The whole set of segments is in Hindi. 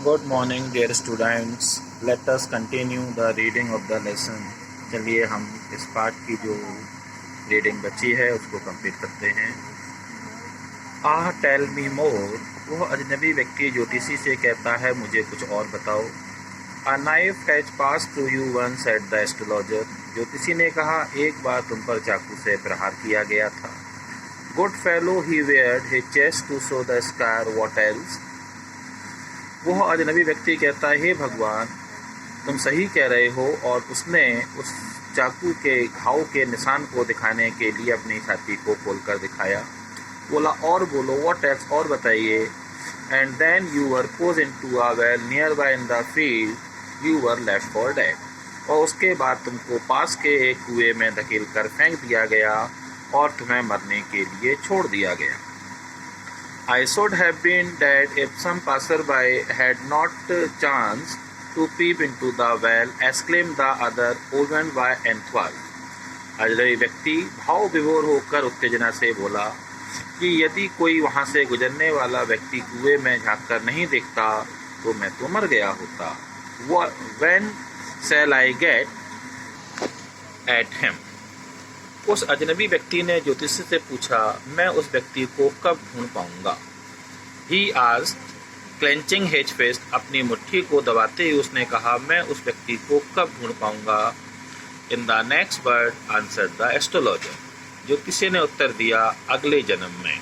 Good morning, dear students. Let us continue the reading of the lesson. चलिए हम इस पाठ की जो रीडिंग बची है उसको कंप्लीट करते हैं। टेल मी मोर। वह अजनबी व्यक्ति ज्योतिषी से कहता है, मुझे कुछ और बताओ। A knife has passed through you once, said the astrologer. ज्योतिषी ने कहा, एक बार तुम पर चाकू से प्रहार किया गया था। Good fellow, he weared his chest to show the scar. What else? वह अजनबी व्यक्ति कहता है, हे भगवान, तुम सही कह रहे हो। और उसने उस चाकू के घाव के निशान को दिखाने के लिए अपनी छाती को खोलकर दिखाया। बोला, और बोलो, व्हाट एल्स, और बताइए। And then you were pushed into a well nearby in the field, you were left for dead. और उसके बाद तुमको पास के एक कुएं में धकेल कर फेंक दिया गया और तुम्हें मरने के लिए छोड़ दिया गया। I should have been dead if some passerby had not chanced to peep into the well, exclaimed the other, overwhelmed by enthusiasm. अजनबी व्यक्ति भाव विभोर होकर उत्तेजना से बोला कि यदि कोई वहां से गुजरने वाला व्यक्ति कुएं में झांककर नहीं देखता तो मैं तो मर गया होता। When shall I get at him? उस अजनबी व्यक्ति ने ज्योतिषी से पूछा, मैं उस व्यक्ति को कब ढूंढ पाऊंगा। He asked, clenching his fist, अपनी मुट्ठी को दबाते हुए उसने कहा, मैं उस व्यक्ति को कब ढूंढ पाऊंगा। In the next birth, answered the astrologer. ज्योतिषी ने उत्तर दिया, अगले जन्म में।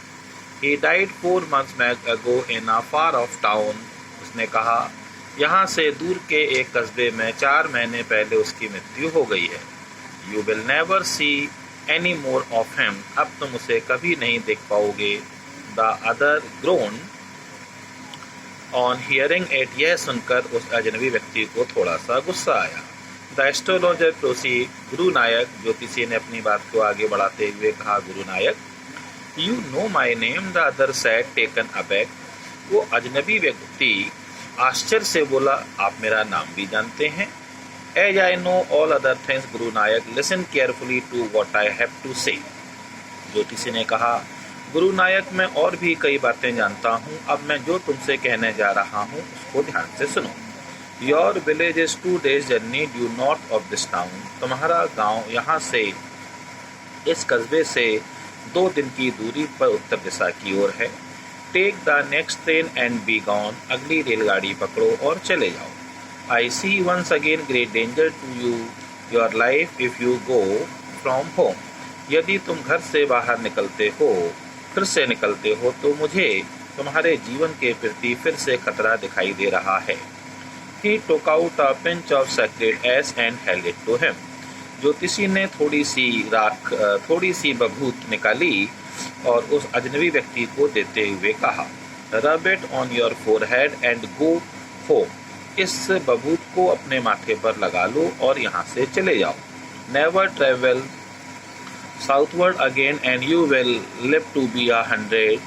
He died 4 months ago in a far off town. उसने कहा, यहाँ से दूर के एक कस्बे में 4 महीने पहले उसकी मृत्यु हो गई है। You will never see any more of him. अब तुम उसे कभी नहीं देख पाओगे। The other groaned. On hearing it, यह सुनकर उस अजनबी व्यक्ति को थोड़ा सा गुस्सा आया। The astrologer proceeded. गुरु नायक, ज्योतिषी ने अपनी बात को आगे बढ़ाते हुए कहा, गुरु नायक, You know my name, the other said, taken aback. वो अजनबी व्यक्ति आश्चर्य से बोला, आप मेरा नाम भी जानते हैं। As I know all other things, Guru Nayak, listen carefully to what I have to say. ज्योतिषी ने कहा, गुरु नायक, मैं और भी कई बातें जानता हूँ। अब मैं जो तुमसे कहने जा रहा हूँ उसको ध्यान से सुनो। Your village is 2 days journey due north of this town. तुम्हारा गांव यहाँ से, इस कस्बे से 2 दिन की दूरी पर उत्तर दिशा की ओर है। Take the next train and be gone. अगली रेलगाड़ी पकड़ो और चले जाओ। I see once again great danger to your life if you go from home. यदि तुम घर से बाहर निकलते हो, फिर से निकलते हो, तो मुझे तुम्हारे जीवन के प्रति फिर से खतरा दिखाई दे रहा है। He took out a pinch of sacred ash and held it to him. ज्योतिषी ने थोड़ी सी बभूत निकाली और उस अजनबी व्यक्ति को देते हुए कहा, Rub it on your forehead and go home. इस बबूत को अपने माथे पर लगा लो और यहाँ से चले जाओ। Never travel southward again and you will live to be 100.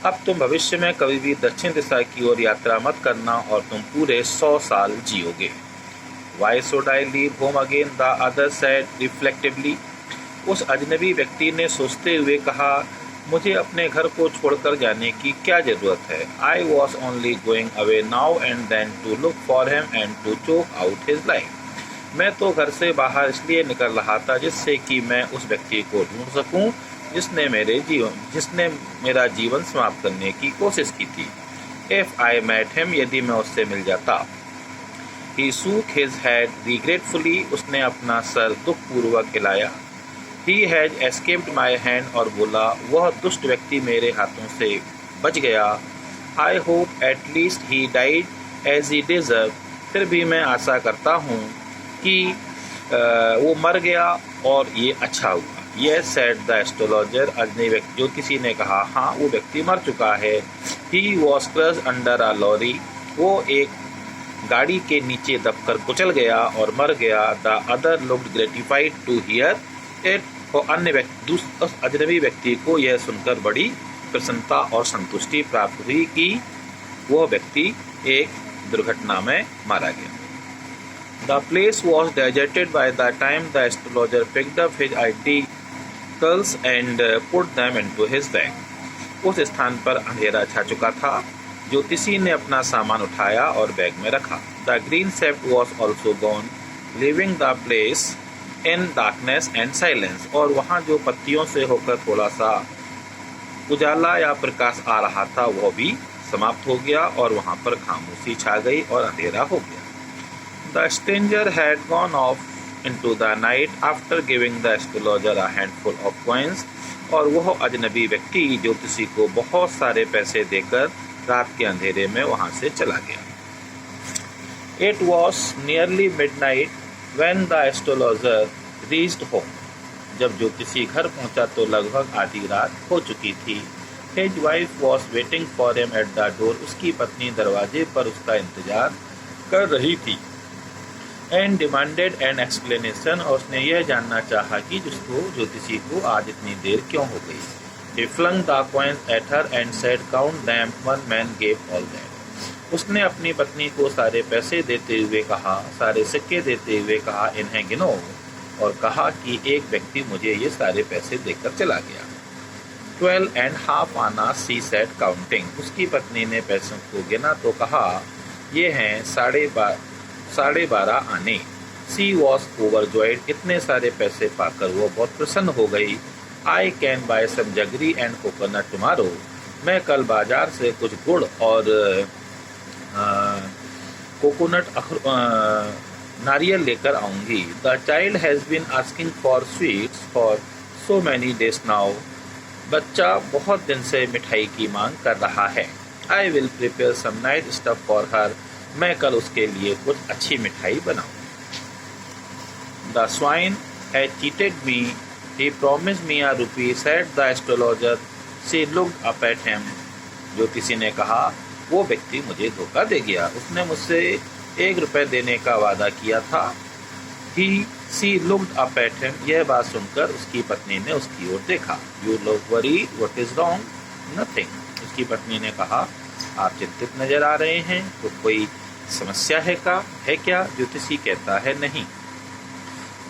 अब तुम भविष्य में कभी भी दक्षिण दिशा की ओर यात्रा मत करना और तुम पूरे 100 साल जियोगे। Why should I leave home again? The other said reflectively. उस अजनबी व्यक्ति ने सोचते हुए कहा, मुझे अपने घर को छोड़कर जाने की क्या जरूरत है। I was only going away now and then to look for him and to choke out his life. मैं तो घर से बाहर इसलिए निकल रहा था जिससे कि मैं उस व्यक्ति को ढूंढ सकूं जिसने मेरा जीवन समाप्त करने की कोशिश की थी। If I met him, यदि मैं उससे मिल जाता। He shook his head regretfully. उसने अपना सर दुखपूर्वक हिलाया। He has escaped my hand. और बोला, वह दुष्ट व्यक्ति मेरे हाथों से बच गया। I hope at least he died as he deserved. फिर भी मैं आशा करता हूँ कि वो मर गया और ये अच्छा हुआ। Yes, said the astrologer. अजनबी व्यक्ति ज्योतिषी ने कहा, हाँ, वो व्यक्ति मर चुका है। He was crushed under a lorry. वो एक गाड़ी के नीचे दबकर कुचल गया और मर गया। The other looked gratified to hear it. और अजनबी व्यक्ति को यह सुनकर बड़ी प्रसन्नता और संतुष्टि प्राप्त हुई कि वह व्यक्ति एक दुर्घटना में मारा गया। The place was deserted by the time the astrologer picked up his articles and put them into his bag. उस स्थान पर अंधेरा छा चुका था ज्योतिषी ने अपना सामान उठाया और बैग में रखा। The green shaft was also gone, leaving the place in darkness and silence. और वहाँ जो पत्तियों से होकर थोड़ा सा उजाला या प्रकाश आ रहा था वह भी समाप्त हो गया और वहाँ पर खामोशी छा गई और अंधेरा हो गया। The stranger had gone of into the night after giving the astrologer a handful of coins। और वह अजनबी व्यक्ति ज्योतिषी को बहुत सारे पैसे देकर रात के अंधेरे में वहां से चला गया। It was nearly midnight when the astrologer reached home। जब ज्योतिषी घर पहुंचा तो लगभग आधी रात हो चुकी थी। His wife was waiting for him at the door। उसकी पत्नी दरवाजे पर उसका इंतजार कर रही थी। And demanded an explanation. और उसने यह जानना चाहा कि जिसको ज्योतिषी को आज इतनी देर क्यों हो गई। He flung the coins at her and said, "Count them, one man gave all that।" उसने अपनी पत्नी को सारे पैसे देते हुए कहा, सारे सिक्के देते हुए कहा, इन्हें गिनो। और कहा कि एक व्यक्ति मुझे ये सारे पैसे देकर चला गया। 12.5 आना, she said counting। उसकी पत्नी ने पैसों को गिना तो कहा, ये हैं 12.5 आने। She was overjoyed. इतने सारे पैसे पाकर वो बहुत प्रसन्न हो गई। I can buy some jaggery and coconut tomorrow. मैं कल बाजार से कुछ गुड़ और कोकोनट नारियल लेकर आऊंगी। The child has been asking for sweets for so many days now. बच्चा बहुत दिन से मिठाई की मांग कर रहा है। I will prepare some night stuff for her. मैं कल उसके लिए कुछ अच्छी मिठाई बनाऊं। The swine had cheated me, he promised me a rupee, said the astrologer। She looked up at him। ज्योतिषी ने कहा, वो व्यक्ति मुझे धोखा दे गया, उसने मुझसे 1 रुपये देने का वादा किया था। She looked up at him। यह बात सुनकर उसकी पत्नी ने उसकी ओर देखा। You look worried, what is wrong? Nothing। उसकी पत्नी ने कहा, आप चिंतित नजर आ रहे हैं, तो कोई समस्या है क्या? ज्योतिषी कहता है, नहीं।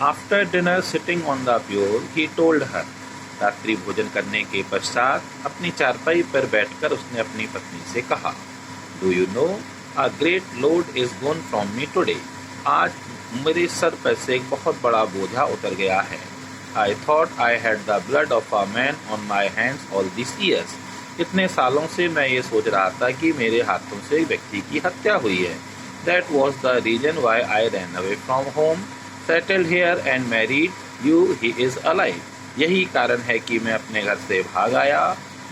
After dinner sitting on the pure, he told her. रात्रि भोजन करने के पश्चात अपनी चारपाई पर बैठकर उसने अपनी पत्नी से कहा, do you know, a great load is gone from me today. आज मेरे सर पर से एक बहुत बड़ा बोझा उतर गया है। I thought I had the blood of a man on my hands all this years. इतने सालों से मैं ये सोच रहा था कि मेरे हाथों से एक व्यक्ति की हत्या हुई है। That was the reason why I ran away from home, settled here and married you, he is alive। यही कारण है कि मैं अपने घर से भाग आया,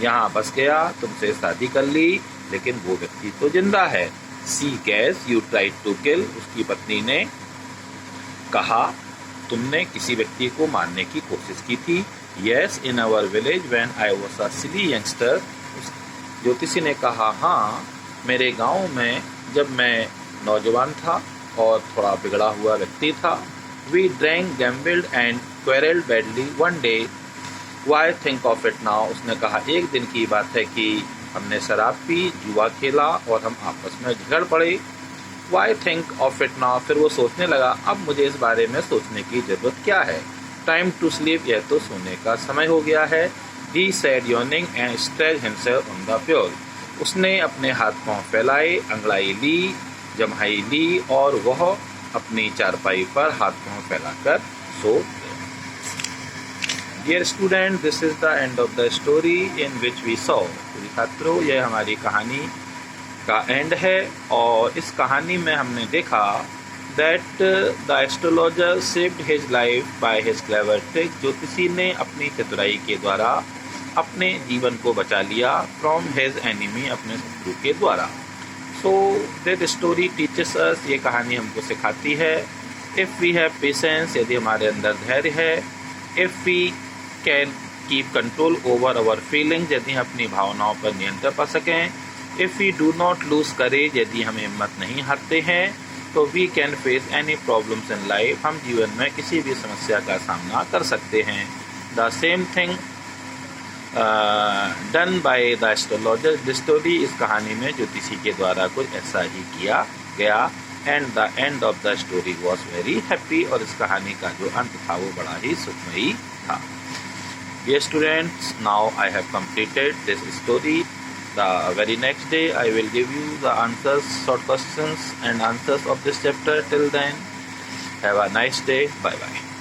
यहाँ बस गया, तुमसे शादी कर ली, लेकिन वो व्यक्ति तो जिंदा है। She guessed you tried to kill। उसकी पत्नी ने कहा, तुमने किसी व्यक्ति को मारने की कोशिश की थी। Yes, in our village when I was a silly youngster। ज्योतिषी ने कहा, हाँ, मेरे गांव में जब मैं नौजवान था और थोड़ा बिगड़ा हुआ व्यक्ति था। We drank, gambled and quarreled badly one day। Why think of it now। उसने कहा, एक दिन की बात है कि हमने शराब पी, जुआ खेला और हम आपस में झगड़ पड़े। Why think of it now। फिर वो सोचने लगा, अब मुझे इस बारे में सोचने की जरूरत क्या है। Time to sleep. यह तो सोने का समय हो गया है। He said yawning and stretched himself on the floor। उसने अपने हाथ पांव फैलाए, अंगड़ाई ली, जम्हाई ली और वह अपनी चारपाई पर हाथ पांव फैलाकर सो गया। Dear student, this is the end of the story in which we saw। छात्रों, यह हमारी कहानी का एंड है और इस कहानी में हमने देखा that the astrologer saved his life by his clever trick। ज्योतिषी ने अपनी चतुराई के द्वारा अपने जीवन को बचा लिया from his enemy, अपने शत्रु के द्वारा। So that story teaches us। ये कहानी हमको सिखाती है, if we have patience, यदि हमारे अंदर धैर्य है, if we can keep control over our feelings, यदि हम अपनी भावनाओं पर नियंत्रण पा सकें, if we do not lose courage, यदि हम हिम्मत नहीं हारते हैं, तो we can face any problems in life. हम जीवन में किसी भी समस्या का सामना कर सकते हैं। The same thing done by the astrologer. The story, इस कहानी में ज्योतिषी के द्वारा कुछ ऐसा ही किया गया। And the end of the story was very happy. और इस कहानी का जो अंत था वो बड़ा ही सुखमयी था। Dear students, now I have completed this story The very next day I will give you the answers, short questions and answers of this chapter. Till then, have a nice day. Bye bye.